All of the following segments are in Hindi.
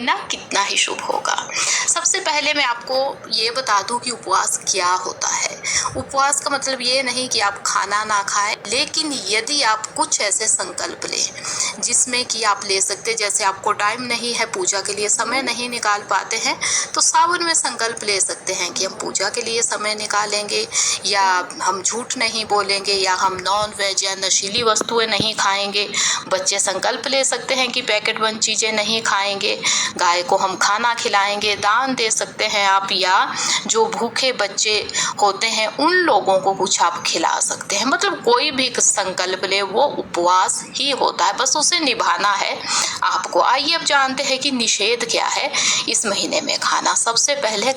ना कितना ही शुभ होगा। सबसे पहले मैं आपको ये बता दूं कि उपवास क्या होता है। उपवास का मतलब ये नहीं कि आप खाना ना खाएं, लेकिन यदि आप कुछ ऐसे संकल्प लें जिसमें कि आप ले सकते, जैसे आपको टाइम नहीं है, पूजा के लिए समय नहीं निकाल पाते हैं, तो सावन में संकल्प ले सकते हैं कि हम पूजा के लिए समय निकालेंगे, या हम झूठ नहीं बोलेंगे, या हम नॉन वेज या नशीली वस्तुएं नहीं खाएंगे। बच्चे संकल्प ले सकते हैं कि पैकेट बंद चीज़ें नहीं खाएंगे, गाय को हम खाना खिलाएंगे, दान दे सकते हैं आप, या जो भूखे बच्चे होते हैं उन लोगों को कुछ आप खिला सकते हैं। मतलब कोई भी संकल्प ले वो उपवास ही होता है, बस उसे निभाना है आपको। आइए अब जानते हैं कि निषेध क्या है इस महीने में खाना। सबसे पहले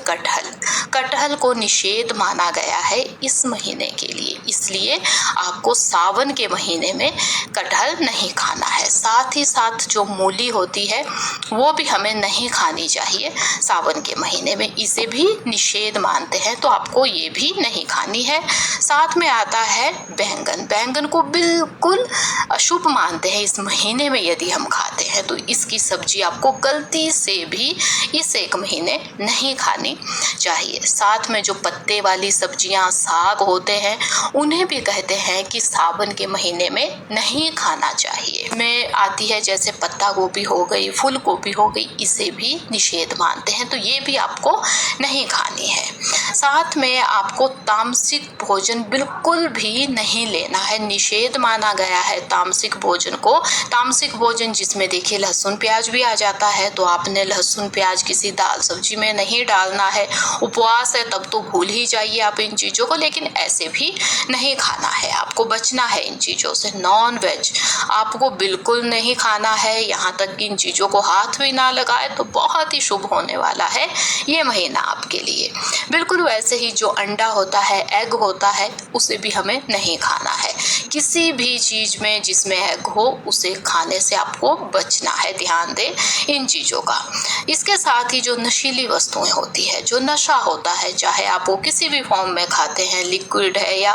कटहल को निषेध माना गया है इस महीने के लिए, इसलिए आपको सावन के महीने में कटहल नहीं खाना है। साथ ही साथ जो मूली होती है वो भी हमें नहीं खानी चाहिए सावन के महीने में, इसे भी निषेध मानते हैं, तो आपको ये भी नहीं खानी है। साथ में आता है बैंगन को बिल्कुल अशुभ मानते हैं इस महीने में। यदि हम खाते हैं तो इसकी सब्जी आपको गलती से भी इस एक महीने नहीं खानी चाहिए। साथ में जो पत्ते वाली सब्जियां, साग होते हैं, उन्हें भी कहते हैं कि सावन के महीने में नहीं खाना चाहिए। में आती है जैसे पत्ता गोभी हो गई, फूल गोभी हो गई, इसे भी निषेध मानते हैं, तो ये भी आपको नहीं खानी है। साथ में आपको तामसिक भोजन बिल्कुल भी नहीं लेना है, निषेध माना गया है तामसिक भोजन को। तामसिक भोजन जिसमें देखिए लहसुन प्याज भी आ जाता है, तो आपने लहसुन प्याज किसी दाल सब्जी में नहीं डालना है। उपवास है तब तो भूल ही जाइए आप इन चीज़ों को, लेकिन ऐसे भी नहीं खाना है, आपको बचना है इन चीज़ों से। नॉन वेज आपको बिल्कुल नहीं खाना है, यहाँ तक कि इन चीज़ों को हाथ भी ना लगाए तो बहुत ही शुभ होने वाला है ये महीना आपके लिए। बिल्कुल वैसे ही जो अंडा होता है, एग होता है, उसे भी हमें नहीं खाना है। किसी भी चीज़ में जिसमें एग हो उसे खाने से आपको बचना है, ध्यान दें इन चीज़ों का। इसके साथ ही जो नशीली वस्तुएं होती है, जो नशा होता है, चाहे आप वो किसी भी फॉर्म में खाते हैं, लिक्विड है या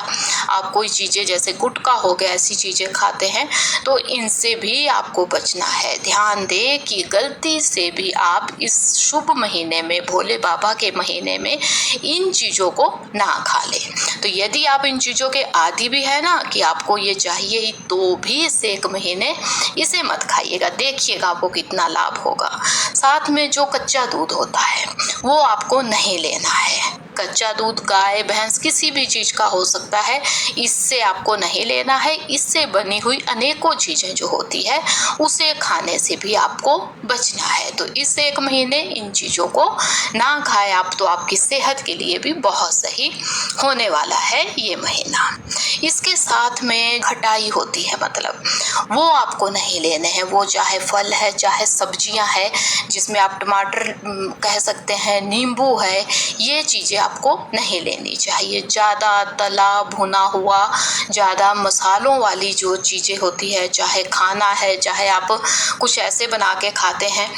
आप कोई चीज़ें जैसे गुटखा हो गया, ऐसी चीज़ें खाते हैं, तो इनसे भी आपको बचना है। ध्यान दें कि गलती से भी आप इस शुभ महीने में, भोले बाबा के महीने में, इन चीज़ों को ना खा लें। तो यदि आप इन चीज़ों के आदी भी है ना कि आपको ये चाहिए ही, तो भी इस एक महीने इसे मत खाइएगा, देखिएगा आपको कितना लाभ होगा। साथ में जो कच्चा दूध होता है वो आपको नहीं लेना है। कच्चा दूध गाय भैंस किसी भी चीज़ का हो सकता है, इससे आपको नहीं लेना है। इससे बनी हुई अनेकों चीज़ें जो होती है उसे खाने से भी आपको बचना है। तो इस एक महीने इन चीज़ों को ना खाएं आप, तो आपकी सेहत के लिए भी बहुत सही होने वाला है ये महीना। इसके साथ में खटाई होती है, मतलब वो आपको नहीं लेने हैं। वो चाहे फल है, चाहे सब्जियां है, जिसमें आप टमाटर कह सकते हैं, नींबू है, ये चीज़ें आपको नहीं लेनी चाहिए। ज़्यादा तला भुना हुआ, ज़्यादा मसालों वाली जो चीज़ें होती है, चाहे खाना है, चाहे आप कुछ ऐसे बना के खाते हैं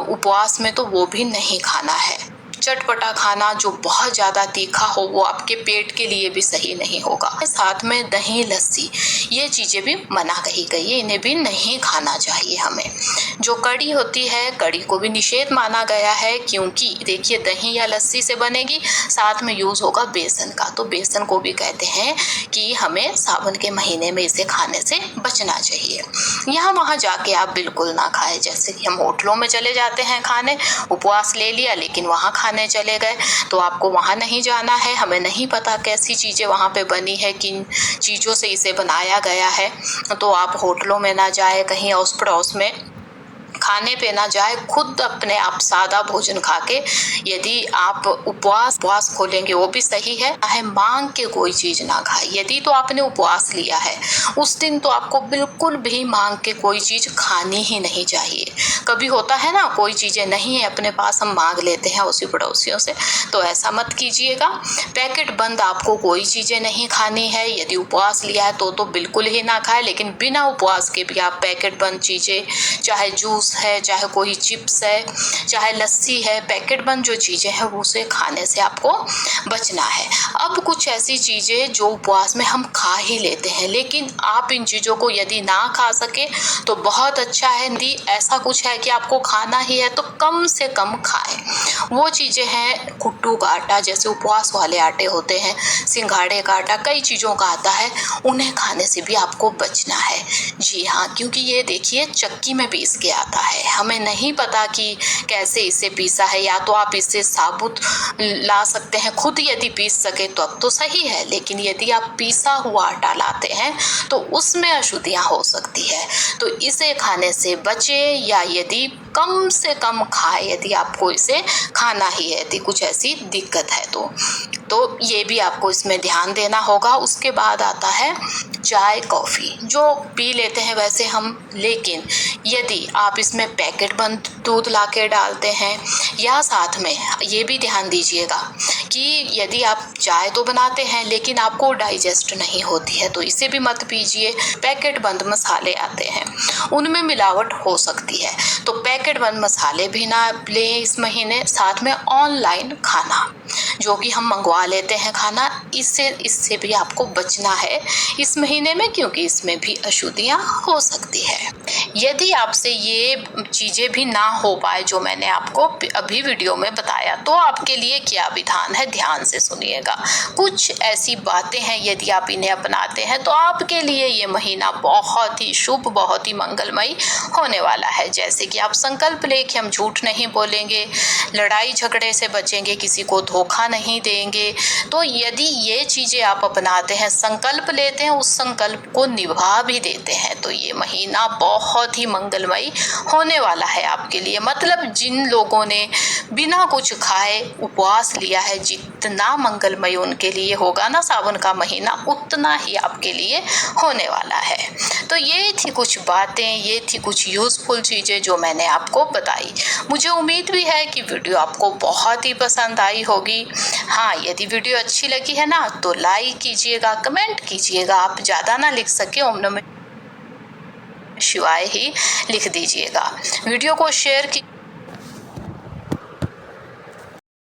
उपवास में, तो वो भी नहीं खाना है। चटपटा खाना जो बहुत ज़्यादा तीखा हो वो आपके पेट के लिए भी सही नहीं होगा। साथ में दही लस्सी, ये चीज़ें भी मना कही गई है, इन्हें भी नहीं खाना चाहिए हमें। जो कड़ी होती है, कड़ी को भी निषेध माना गया है, क्योंकि देखिए दही या लस्सी से बनेगी, साथ में यूज़ होगा बेसन का, तो बेसन को भी कहते हैं कि हमें सावन के महीने में इसे खाने से बचना चाहिए। यहाँ वहाँ जाके आप बिल्कुल ना खाएं, जैसे कि हम होटलों में चले जाते हैं खाने, उपवास ले लिया लेकिन वहाँ खाने चले गए, तो आपको वहाँ नहीं जाना है। हमें नहीं पता कैसी चीज़ें वहाँ पे बनी है, किन चीज़ों से इसे बनाया गया है, तो आप होटलों में ना जाए, कहीं अड़ोस पड़ोस में खाने पे ना जाए, खुद अपने आप सादा भोजन खा के यदि आप उपवास खोलेंगे वो भी सही है। चाहे मांग के कोई चीज़ ना खाए। यदि तो आपने उपवास लिया है उस दिन तो आपको बिल्कुल भी मांग के कोई चीज़ खानी ही नहीं चाहिए। कभी होता है ना, कोई चीज़ें नहीं है अपने पास, हम मांग लेते हैं उसी पड़ोसियों से, तो ऐसा मत कीजिएगा। पैकेट बंद आपको कोई चीज़ें नहीं खानी है। यदि उपवास लिया है तो बिल्कुल ही ना खाए, लेकिन बिना उपवास के भी आप पैकेट बंद चीज़ें, चाहे जूस है, चाहे कोई चिप्स है, चाहे लस्सी है, पैकेट बंद जो चीज़ें हैं वो उसे खाने से आपको बचना है। अब कुछ ऐसी चीज़ें जो उपवास में हम खा ही लेते हैं, लेकिन आप इन चीज़ों को यदि ना खा सके तो बहुत अच्छा है। यदि ऐसा कुछ है कि आपको खाना ही है तो कम से कम खाएं। वो चीज़ें हैं कुट्टू का आटा, जैसे उपवास वाले आटे होते हैं, सिंघाड़े का आटा, कई चीज़ों का आता है, उन्हें खाने से भी आपको बचना है। जी हाँ, क्योंकि ये देखिए चक्की में पीस के आता है, हमें नहीं पता कि कैसे इसे पीसा है। या तो आप इसे साबुत ला सकते हैं, खुद यदि पीस सके तो अब तो सही है, लेकिन यदि आप पीसा हुआ आटा लाते हैं तो उसमें अशुद्धियाँ हो सकती है। तो इसे खाने से बचे, या यदि कम से कम खाए यदि आपको इसे खाना ही है, यदि कुछ ऐसी दिक्कत है तो ये भी आपको इसमें ध्यान देना होगा। उसके बाद आता है चाय कॉफ़ी, जो पी लेते हैं वैसे हम, लेकिन यदि आप इसमें पैकेट बंद दूध लाके डालते हैं, या साथ में ये भी ध्यान दीजिएगा कि यदि आप चाय तो बनाते हैं लेकिन आपको डाइजेस्ट नहीं होती है तो इसे भी मत पीजिए। पैकेट बंद मसाले आते हैं, उनमें मिलावट हो सकती है, तो पैकेट बंद मसाले भी ना लें इस महीने। साथ में ऑनलाइन खाना जो कि हम मंगवा लेते हैं खाना, इससे भी आपको बचना है इस महीने में, क्योंकि इसमें भी अशुद्धियाँ हो सकती है। यदि आपसे ये चीज़ें भी ना हो पाए जो मैंने आपको अभी वीडियो में बताया, तो आपके लिए क्या विधान है, ध्यान से सुनिएगा। कुछ ऐसी बातें हैं, यदि आप इन्हें अपनाते हैं तो आपके लिए ये महीना बहुत ही शुभ, बहुत ही मंगलमय होने वाला है। जैसे कि आप संकल्प लें कि हम झूठ नहीं बोलेंगे, लड़ाई झगड़े से बचेंगे, किसी को धोखा नहीं देंगे। तो यदि ये चीज़ें आप अपनाते हैं, संकल्प लेते हैं, उस संकल्प को निभा भी देते हैं, तो ये महीना बहुत ही मंगलमय होने वाला है आपके लिए। मतलब जिन लोगों ने बिना कुछ खाए उपवास लिया है, जितना मंगलमय उनके लिए होगा ना सावन का महीना, उतना ही आपके लिए होने वाला है। तो ये थी कुछ बातें, ये थी कुछ यूज़फुल चीज़ें जो मैंने आपको बताई। मुझे उम्मीद भी है कि वीडियो आपको बहुत ही पसंद आई होगी। हाँ, यदि वीडियो अच्छी लगी है ना तो लाइक कीजिएगा, कमेंट कीजिएगा, आप ज़्यादा ना लिख सके, ओम नमः शिवाय ही लिख दीजिएगा। वीडियो को शेयर की